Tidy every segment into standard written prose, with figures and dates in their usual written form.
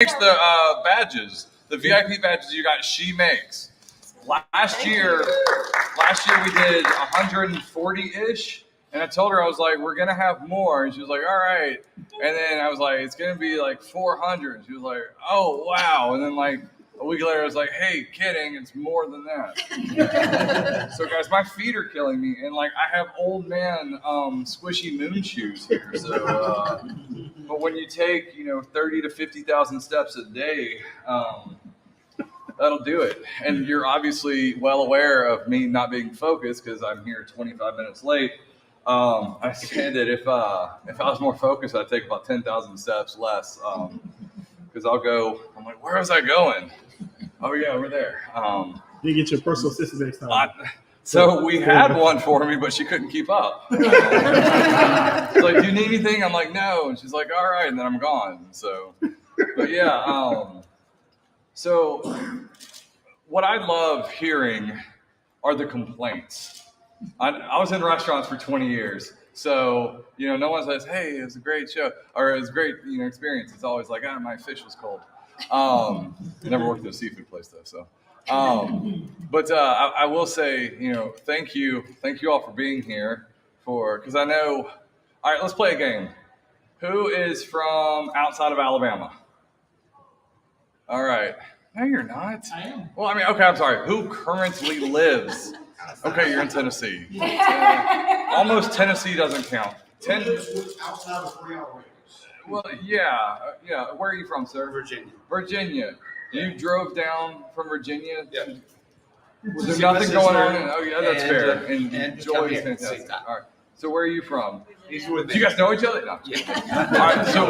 Makes the badges, the VIP badges you got. She makes. Last year we did 140-ish, and I told her, I was like, we're gonna have more, and she was like, all right. And then I was like, it's gonna be like 400. She was like, oh wow. And then like a week later, I was like, hey, kidding, it's more than that. So guys, my feet are killing me, and like I have old man squishy moon shoes here. So, but when you take 30 to 50,000 steps a day, that'll do it. And you're obviously well aware of me not being focused because I'm here 25 minutes late. I said that if I was more focused, I'd take about 10,000 steps less. Because I'll go. I'm like, where was I going? Oh yeah, over there. You get your personal assistant next time. So we had one for me, but she couldn't keep up. She's like, do you need anything? I'm like, no. And she's like, all right. And then I'm gone. So, but yeah. So what I love hearing are the complaints. I was in restaurants for 20 years. So, no one says, hey, it was a great show or it was a great, experience. It's always like, my fish was cold. I never worked at a seafood place though. So, but I will say, thank you all for being here because I know, all right, let's play a game. Who is from outside of Alabama? All right. No, you're not. I am. Well, okay, I'm sorry. Who currently lives? Okay, you're in Tennessee. Almost Tennessee doesn't count. Outside of 3 hours. Well, yeah. Where are you from, sir? Virginia. You drove down from Virginia? Yeah. Was there nothing going on? Oh, yeah, that's fair. And Joy is fantastic. All right. So where are you from? He's with Do you guys know each other? No. Yeah. All right. So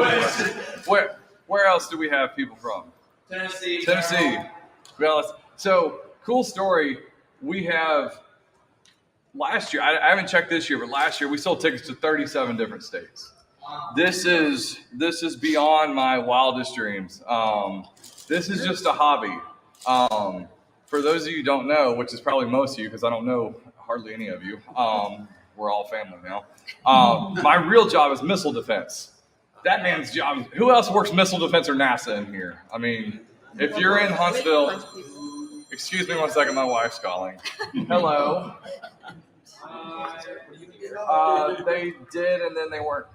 where else do we have people from? Tennessee. Well, so cool story. We have last year. I haven't checked this year, but last year we sold tickets to 37 different states. This is beyond my wildest dreams. This is just a hobby. For those of you who don't know, which is probably most of you, because I don't know hardly any of you. We're all family now. My real job is missile defense. That man's job. Who else works missile defense or NASA in here? If you're in Huntsville, excuse me 1 second, my wife's calling. Hello. They did, and then they weren't.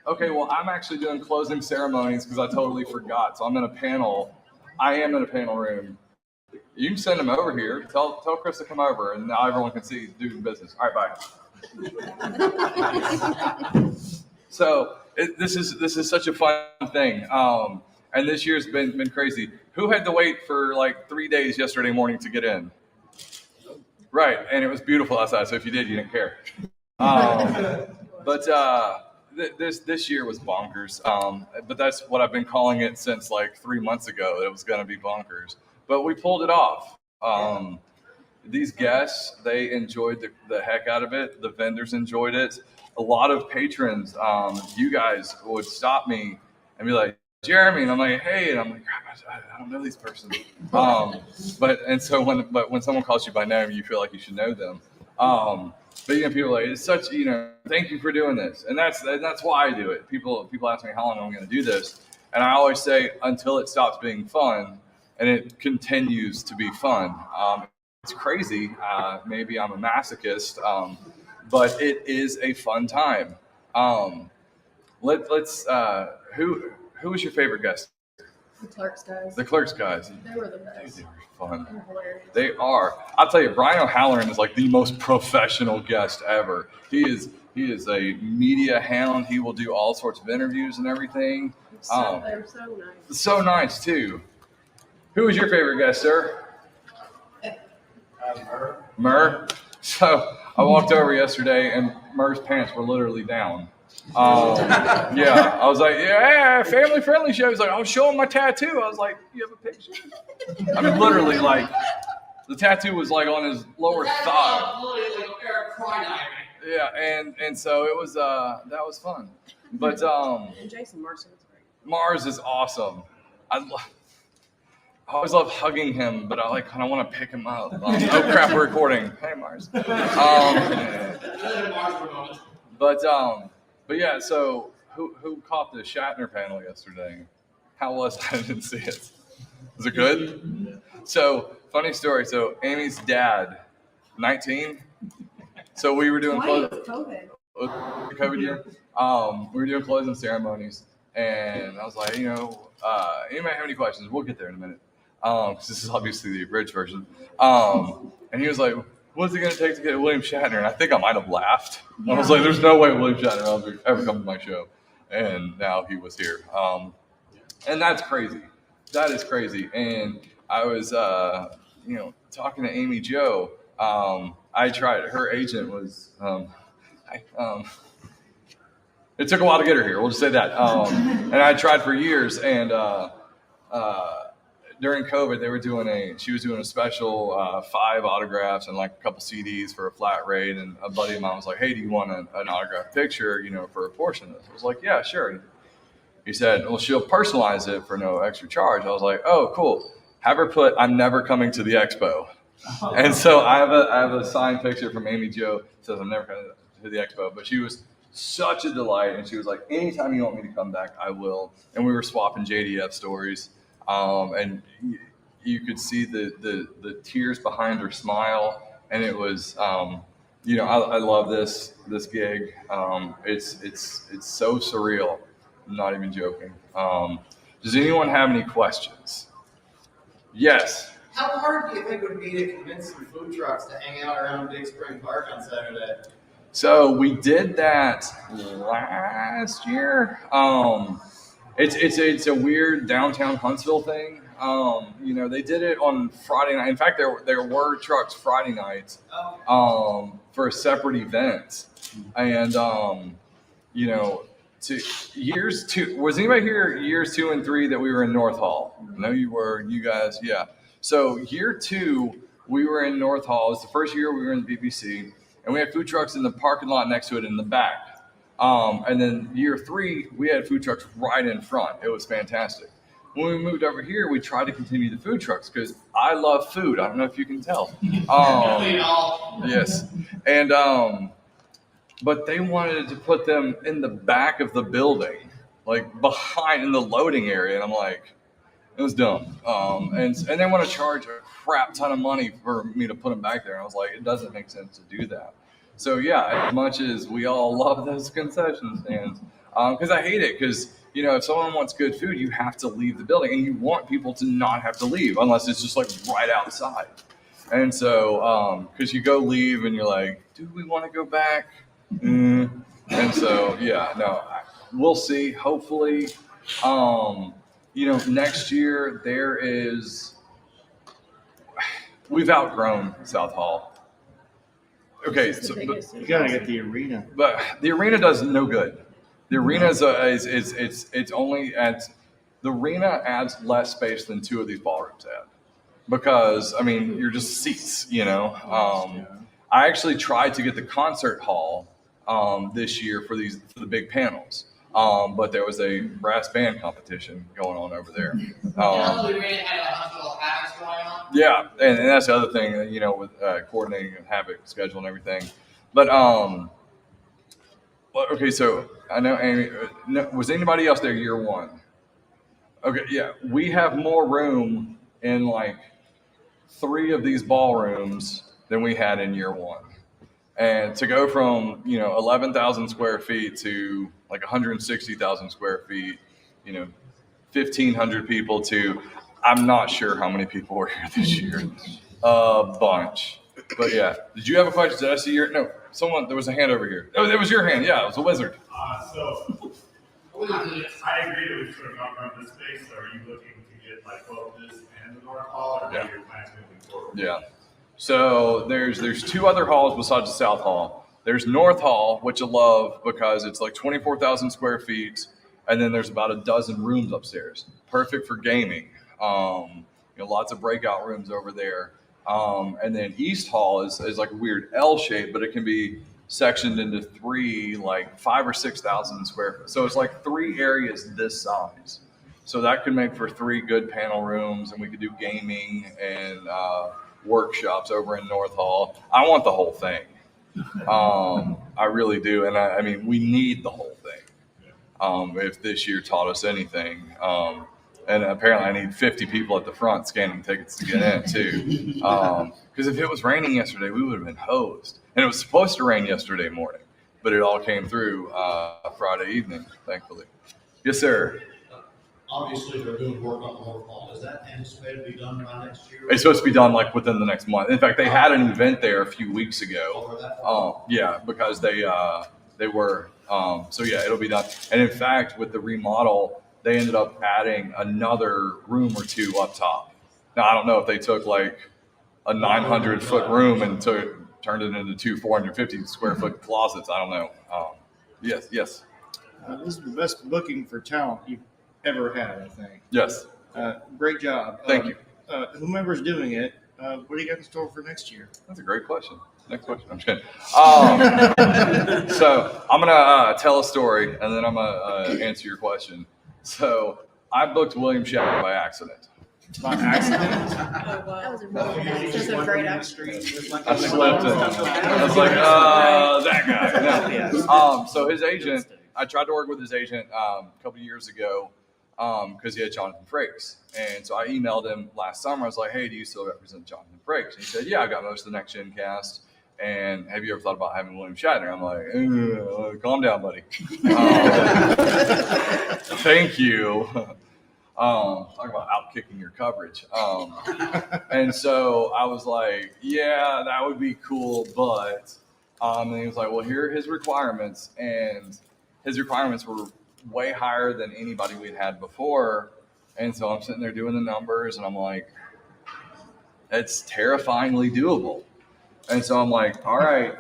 Okay, well, I'm actually doing closing ceremonies because I totally forgot. So I'm in a panel. I am in a panel room. You can send them over here. Tell Chris to come over, and now everyone can see he's doing business. All right, bye. So this is such a fun thing, and this year's been crazy. Who had to wait for like 3 days yesterday morning to get in? Right, and it was beautiful outside. So if you did, you didn't care. But this year was bonkers. But that's what I've been calling it since like 3 months ago. That it was going to be bonkers, but we pulled it off. These guests, they enjoyed the heck out of it. The vendors enjoyed it. A lot of patrons, you guys would stop me and be like, Jeremy, and I'm like, hey, and I'm like, I don't know these persons. But when someone calls you by name, you feel like you should know them. But people are like, it's such, thank you for doing this, and that's why I do it. People ask me how long I'm going to do this, and I always say until it stops being fun, and it continues to be fun. It's crazy. Maybe I'm a masochist, but it is a fun time. Let's who was your favorite guest? The Clerks guys. The Clerks guys. They were the best. They were fun. They were hilarious. They are. I'll tell you, Brian O'Halloran is like the most professional guest ever. He is a media hound. He will do all sorts of interviews and everything. They're so nice. So nice too. Who was your favorite guest, sir? Murr. So I walked over yesterday and Murr's pants were literally down. Yeah, I was like, yeah, family friendly show. He's like, I'll show him my tattoo. I was like, you have a picture? Literally, like the tattoo was like on his lower thigh. Yeah, and so it was that was fun. But and Jason Marshall was great. Mars is awesome. I always love hugging him, but I kind of want to pick him up. Oh crap, we're recording. Hey Mars. But yeah, so who caught the Shatner panel yesterday? How was it? I didn't see it. Was it good? So, funny story. So, Amy's dad, 19. So, we were doing COVID. COVID year. We were doing closing ceremonies, and I was like, anybody have any questions? We'll get there in a minute. 'Cause this is obviously the abridged version. And he was like, what's it going to take to get William Shatner? And I think I might have laughed. I was like, there's no way William Shatner will ever come to my show. And now he was here. And that's crazy. That is crazy. And I was, talking to Amy Jo. I tried. Her agent was. It took a while to get her here. We'll just say that. And I tried for years. And during COVID, she was doing a special 5 autographs and like a couple CDs for a flat rate. And a buddy of mine was like, "Hey, do you want an autograph picture? For a portion of this?" I was like, "Yeah, sure." He said, "Well, she'll personalize it for no extra charge." I was like, "Oh, cool. Have her put, 'I'm never coming to the Expo.'" And so I have a signed picture from Amy Jo. It says, "I'm never coming to the Expo." But she was such a delight, and she was like, "Anytime you want me to come back, I will." And we were swapping JDF stories, and you could see the tears behind her smile, and it was, I love this gig. It's so surreal. I'm not even joking. Does anyone have any questions? Yes. How hard do you think it would be to convince some food trucks to hang out around Big Spring Park on Saturday? So we did that last year. It's a weird downtown Huntsville thing. They did it on Friday night. In fact, there were trucks Friday nights for a separate event. And was anybody here years 2 and 3 that we were in North Hall? I know you were, you guys, yeah. So year 2, we were in North Hall. It was the first year we were in the BBC, and we had food trucks in the parking lot next to it in the back. And then year 3, we had food trucks right in front. It was fantastic. When we moved over here, we tried to continue the food trucks because I love food. I don't know if you can tell. Yes. And, but they wanted to put them in the back of the building, like behind in the loading area. And I'm like, it was dumb. And they want to charge a crap ton of money for me to put them back there. And I was like, it doesn't make sense to do that. So yeah, as much as we all love those concession stands, because I hate it because, if someone wants good food, you have to leave the building, and you want people to not have to leave unless it's just like right outside. And so, because you go leave and you're like, do we want to go back? And so, yeah, no, we'll see. Hopefully, next year we've outgrown South Hall. Okay, so You gotta get the arena. but the arena does no good. The arena it's only the arena adds less space than 2 of these ballrooms add because you're just seats. I actually tried to get the concert hall this year for the big panels. But there was a brass band competition going on over there. Yeah, and that's the other thing, with coordinating and Havoc schedule and everything. But okay, so I know Amy. Was anybody else there year 1? Okay, yeah, we have more room in like 3 of these ballrooms than we had in year 1. And to go from 11,000 square feet to like 160,000 square feet, 1,500 people to, I'm not sure how many people were here this year. A bunch. But yeah, did you have a question? Did I see your? No, there was a hand over here. Oh, that was your hand. Yeah, it was a wizard. So I agree that we should have gone around this space. So are you looking to get like both this and the North Hall, or what are your plans moving forward? Yeah. So there's 2 other halls besides the South Hall. There's North Hall, which I love because it's like 24,000 square feet, and then there's about a dozen rooms upstairs. Perfect for gaming. Lots of breakout rooms over there. And then East Hall is like a weird L shape, but it can be sectioned into 3, like 5,000 or 6,000 square feet. So it's like 3 areas this size. So that could make for 3 good panel rooms, and we could do gaming and workshops over in North Hall. I want the whole thing. I really do. And we need the whole thing. If this year taught us anything, And apparently I need 50 people at the front scanning tickets to get in too. Because if it was raining yesterday, we would have been hosed. And it was supposed to rain yesterday morning, but it all came through Friday evening, thankfully. Yes, sir. Obviously, they're doing work on the waterfall. Is that anticipated to be done by next year? It's supposed to be done like within the next month. In fact, they had an event there a few weeks ago. Over that far? Yeah, because they were. So yeah, it'll be done. And in fact, with the remodel, they ended up adding another room or two up top. Now I don't know if they took like a 900-foot room and turned it into two 450 square foot closets. I don't know. Yes. This is the best booking for talent you've ever had, I think. Yes. Great job. Thank you. Whomever's doing it, what do you got in store for next year? That's a great question. Next question. I'm just kidding. So I'm gonna tell a story, and then I'm gonna answer your question. So I booked William Shatner by accident. By accident? Oh, wow. That was a really nice. That's a great accident. I slipped in. I was like, that guy. No. So his agent, I tried to work with his agent a couple of years ago because he had Jonathan Frakes. And so I emailed him last summer. I was like, hey, do you still represent Jonathan Frakes? And he said, yeah, I got most of the Next Gen cast. And have you ever thought about having William Shatner? I'm like, calm down, buddy. Thank you. Talk about outkicking your coverage. And so I was like, yeah, that would be cool, but and he was like, well, here are his requirements, and his requirements were way higher than anybody we'd had before. And so I'm sitting there doing the numbers, and I'm like, it's terrifyingly doable. And so I'm like, all right,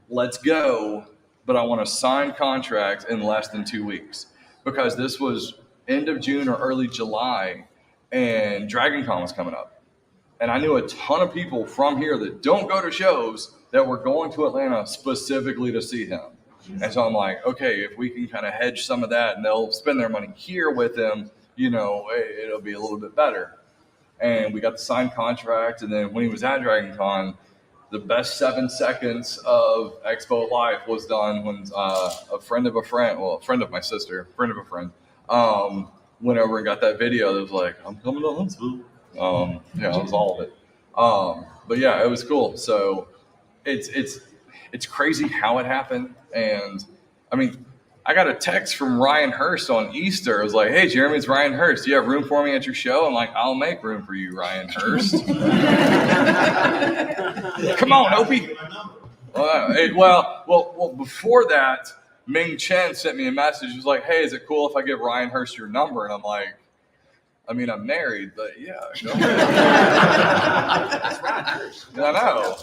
let's go, but I want a signed contract in less than 2 weeks, because this was end of June or early July, and Dragon Con was coming up. And I knew a ton of people from here that don't go to shows that were going to Atlanta specifically to see him. And so I'm like, okay, if we can kind of hedge some of that and they'll spend their money here with him, it'll be a little bit better. And we got the signed contract. And then when he was at Dragon Con, the best 7 seconds of Expo life was done when a friend of my sister, friend of a friend, went over and got that video that was like, I'm coming to Huntsville. It was all of it. But yeah, it was cool. So it's crazy how it happened. And I mean, I got a text from Ryan Hurst on Easter. It was like, hey, Jeremy, it's Ryan Hurst. Do you have room for me at your show? I'm like, I'll make room for you, Ryan Hurst. Come on, Opie. Well, before that, Ming Chen sent me a message. He was like, hey, is it cool if I give Ryan Hurst your number? And I'm like, I mean, I'm married, but yeah, go ahead. I know.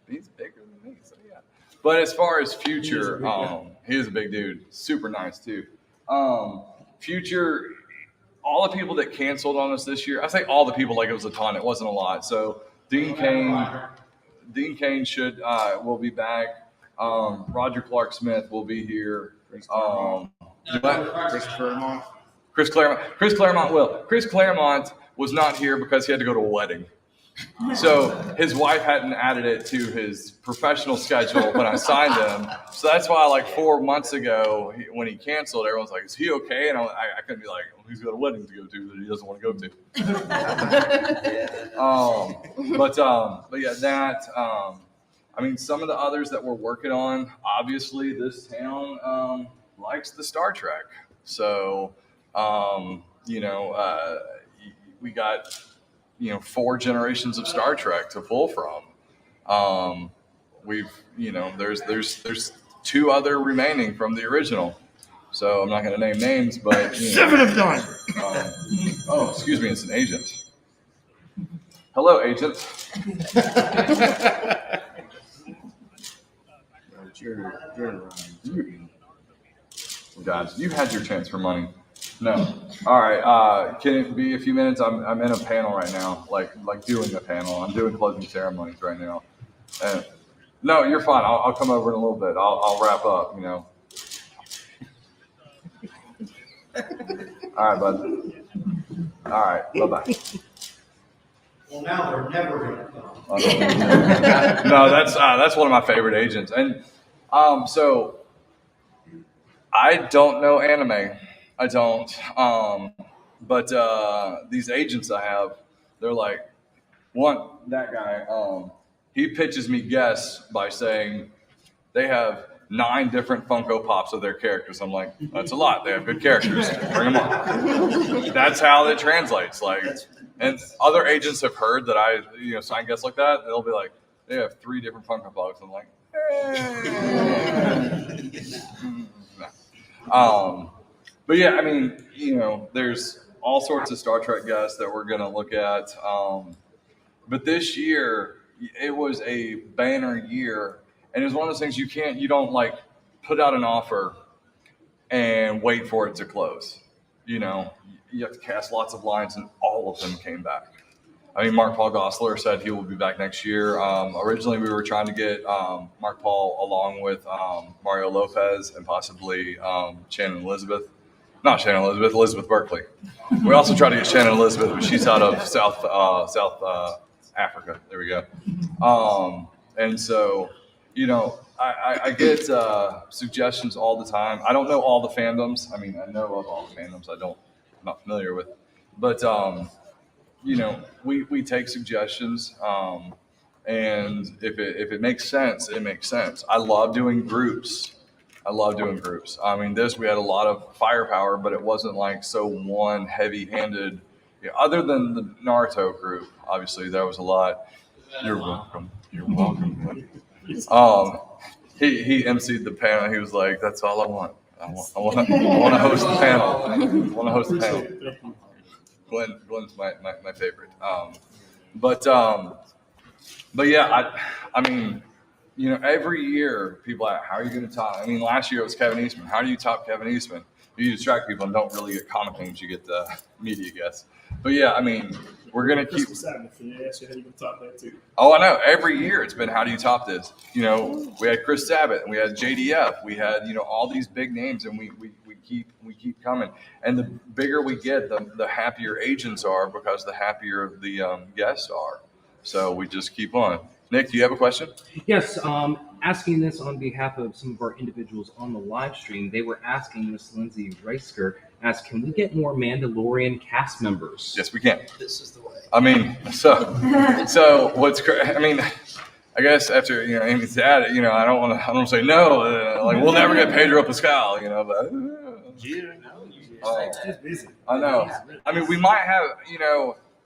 He's bigger than me, so yeah. But as far as Future, he is a big dude. Super nice, too. Future, all the people that canceled on us this year, I say all the people like it was a ton. It wasn't a lot. So Dean Kane will be back. Roger Clark Smith will be here. Chris Claremont will. Chris Claremont was not here because he had to go to a wedding. So his wife hadn't added it to his professional schedule when I signed him. So that's why, like 4 months ago, when he canceled, everyone's like, is he okay? And I couldn't be like, well, he's got a wedding to go to that he doesn't want to go to. But yeah, that. I mean, some of the others that we're working on, obviously this town likes the Star Trek. So, we got, 4 generations of Star Trek to pull from. There's 2 other remaining from the original. So I'm not going to name names, but 7 of 9. Excuse me, it's an agent. Hello, agent. Guys, you had your chance for money. No. All right. Can it be a few minutes? I'm in a panel right now, like doing a panel. I'm doing closing ceremonies right now. No, you're fine. I'll come over in a little bit. I'll wrap up. All right, bud. All right. Bye-bye. Well, now they're never going to come. No, that's one of my favorite agents. And so I don't know anime. I don't. But these agents I have, they're like, that guy, he pitches me guests by saying they have 9 different Funko Pops of their characters. I'm like, that's a lot. They have good characters. Bring them on. That's how it translates. Like, and other agents have heard that I, sign guests like that. They'll be like, they have 3 different Funko Pops. I'm like, but yeah, I mean, there's all sorts of Star Trek guests that we're going to look at. But this year, it was a banner year. And it's one of those things you don't like put out an offer and wait for it to close. You have to cast lots of lines, and all of them came back. I mean, Mark Paul Gosselaar said he will be back next year. Originally, we were trying to get Mark Paul along with Mario Lopez and possibly Elizabeth Berkeley. We also tried to get Shannon Elizabeth, but she's out of South Africa. There we go. And so, I get suggestions all the time. I don't know all the fandoms. I mean, I know of all the fandoms. I'm not familiar with, but we take suggestions, and if it makes sense, it makes sense. I love doing groups. I mean, we had a lot of firepower, but it wasn't like so one heavy-handed. Other than the Naruto group, obviously there was a lot. You're welcome. He emceed the panel. He was like, "That's all I want. I want to host the panel. Glenn's my favorite. But yeah, I mean, every year people ask, how are you going to top? I mean, last year it was Kevin Eastman. How do you top Kevin Eastman? You distract people and don't really get comic names. You get the media guests. But yeah, I mean, we're going to keep. Oh, I know. Every year it's been, how do you top this? We had Chris Sabat, and we had JDF. We had, all these big names, and we keep coming. And the bigger we get, the happier agents are, because the happier the guests are. So we just keep on. Nick, do you have a question? Yes, asking this on behalf of some of our individuals on the live stream. They were asking Miss Lindsay Reisker, can we get more Mandalorian cast members? Yes, we can. This is the way. I mean, so what's crazy? I mean, I guess after Amy's dad, I don't want to say no. Like, we'll never get Pedro Pascal, but I know. I mean, we might have,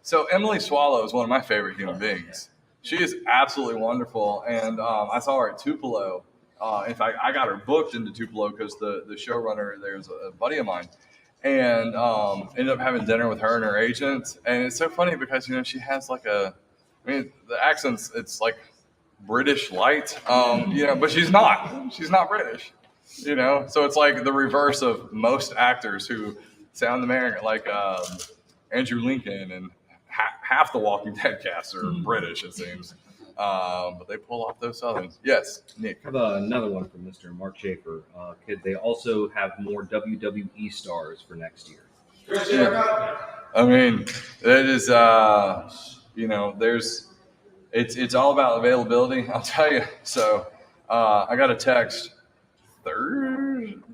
So Emily Swallow is one of my favorite human beings. She is absolutely wonderful, and I saw her at Tupelo. In fact, I got her booked into Tupelo because the showrunner there's a buddy of mine, and ended up having dinner with her and her agent. And it's so funny because she has like the accent's, it's like British light, but she's not British, So it's like the reverse of most actors who sound American, like Andrew Lincoln and half the Walking Dead cast are British, it seems. But they pull off those Southerns. Yes, Nick. I have another one from Mr. Mark Schaefer. Could they also have more WWE stars for next year? I mean, it is, it's all about availability, I'll tell you. So I got a text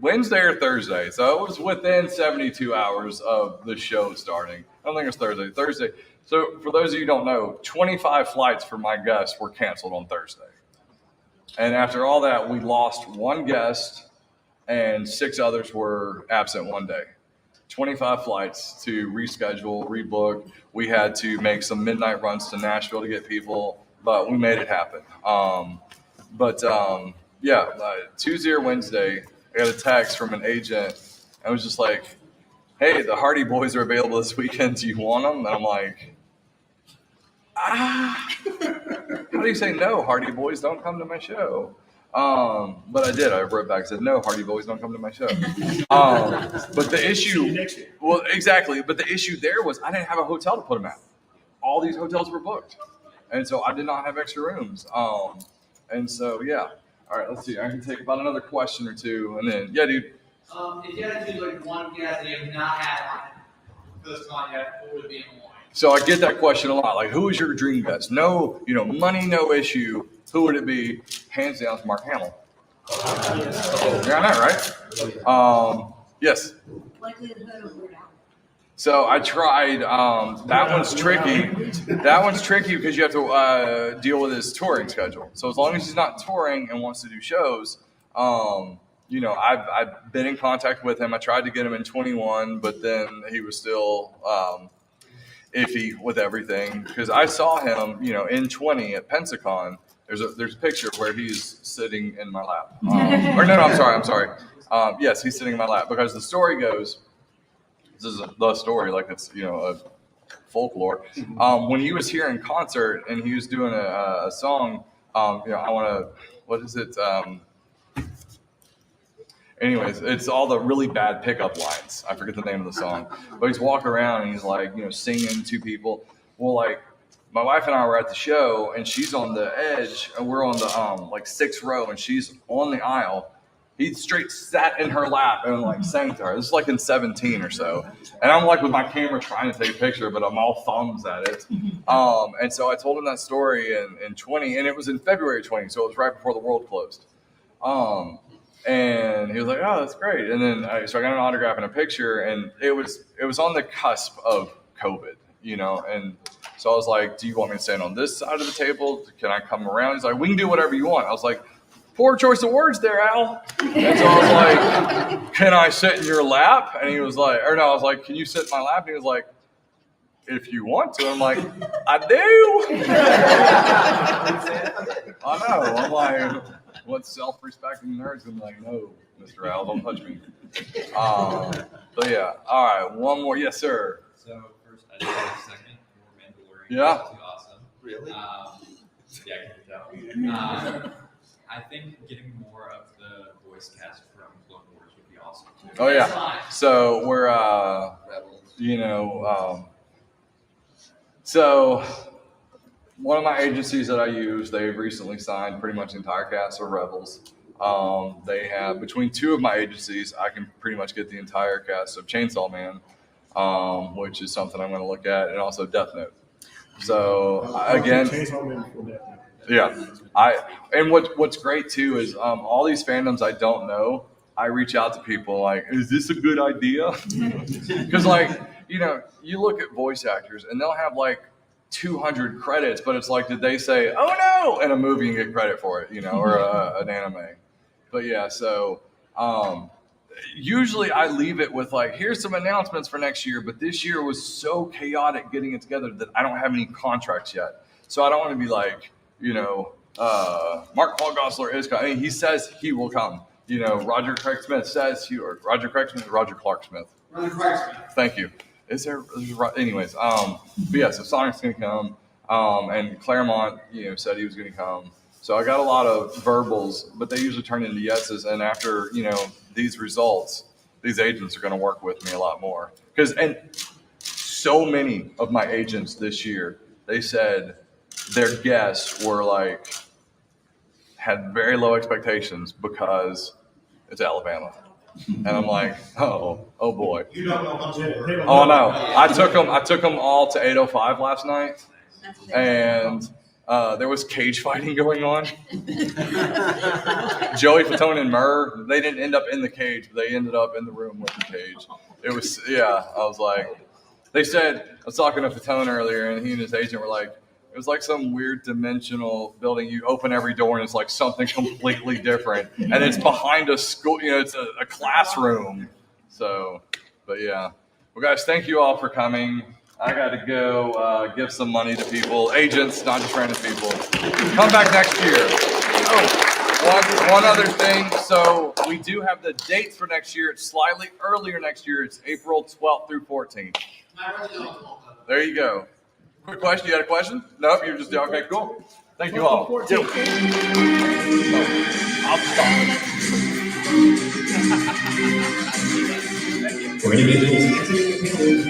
Wednesday or Thursday. So it was within 72 hours of the show starting. I don't think it was Thursday. So for those of you who don't know, 25 flights for my guests were canceled on Thursday. And after all that, we lost one guest and 6 others were absent one day. 25 flights to reschedule, rebook. We had to make some midnight runs to Nashville to get people, but we made it happen. Tuesday or Wednesday, I got a text from an agent. I was just like, hey, the Hardy Boys are available this weekend. Do you want them? And I'm like, how do you say no? Hardy Boys don't come to my show. But I did. I wrote back and said, no, Hardy Boys don't come to my show. But the issue, well, exactly. But the issue there was I didn't have a hotel to put them at. All these hotels were booked. And so I did not have extra rooms. And so, yeah. All right, let's see. I can take about another question or two. And then, yeah, dude. If you had to do like one guest that you have not had on this con yet, what would it be in Hawaii? So I get that question a lot. Like, who is your dream guest? No, money, no issue. Who would it be? Hands down, it's Mark Hamill. Yeah, I know, right? Yes. Likelihood of Weird Al. So I tried. That one's tricky. That one's tricky because you have to deal with his touring schedule. So as long as he's not touring and wants to do shows, I've been in contact with him. I tried to get him in 21, but then he was still iffy with everything because I saw him, in 20 at Pensacon. There's a picture where he's sitting in my lap. I'm sorry. Yes, he's sitting in my lap because the story goes. This is the story, like it's a folklore. When he was here in concert and he was doing a song, I want to. What is it? Anyways, it's all the really bad pickup lines. I forget the name of the song, but he's walking around and he's like, singing to people. Well, like my wife and I were at the show and she's on the edge and we're on the sixth row and she's on the aisle. He straight sat in her lap and sang to her. This is like in 17 or so. And I'm like with my camera trying to take a picture, but I'm all thumbs at it. And so I told him that story in 20, and it was in February 20, so it was right before the world closed. And he was like, "Oh, that's great." And then so I got an autograph and a picture, and it was on the cusp of COVID, And so I was like, "Do you want me to stand on this side of the table? Can I come around?" He's like, "We can do whatever you want." I was like, "Poor choice of words there, Al." And so I was like, "Can I sit in your lap?" And he was like, I was like, "Can you sit in my lap?" And he was like, "If you want to." I'm like, "I do." I know. I'm like, what self-respecting nerds gonna be like, "No, Mr. Al, don't touch me." So yeah. All right, one more. Yes, sir. So first, I just had a second for Mandalorian. Yeah. That's awesome. Really? Yeah, I can tell. I think getting more of the voice cast from Clone Wars would be awesome too. Oh yeah. So we're so one of my agencies that I use, they've recently signed pretty much the entire cast of Rebels. They have between two of my agencies, I can pretty much get the entire cast of Chainsaw Man, which is something I'm going to look at, and also Death Note. So again, yeah. And what's great too is all these fandoms I don't know. I reach out to people like, "Is this a good idea?" Because you look at voice actors and they'll have 200 credits, but it's like, did they say "oh no" in a movie and get credit for it, or an anime? But yeah, so usually I leave it with here's some announcements for next year, but this year was so chaotic getting it together that I don't have any contracts yet, so I don't want to be Mark Paul Gosselaar is coming. I mean, he says he will come. Roger Craig Smith says Roger Craig Smith, Roger Clark Smith. Roger Clark Smith. Thank you. Anyways, but yeah, so Sonic's gonna come, and Claremont, said he was gonna come. So I got a lot of verbals, but they usually turn into yeses. And after these results, these agents are gonna work with me a lot more and so many of my agents this year, they said their guests were had very low expectations because it's Alabama. And I'm like, oh boy. You don't know Huntsville. Oh no. I took them all to 805 last night, and there was cage fighting going on. Joey Fatone and Murr, they didn't end up in the cage, but they ended up in the room with the cage. It was I was like, they said, I was talking to Fatone earlier, and he and his agent were like, it was like some weird dimensional building. You open every door and it's like something completely different. And it's behind a school, it's a classroom. So, but yeah. Well, guys, thank you all for coming. I got to go give some money to people, agents, not just random people. Come back next year. Oh, one other thing. So we do have the dates for next year. It's slightly earlier next year. It's April 12th through 14th. There you go. Quick question. You had a question? Nope. You're just okay. Cool. Thank you all. I'll stop.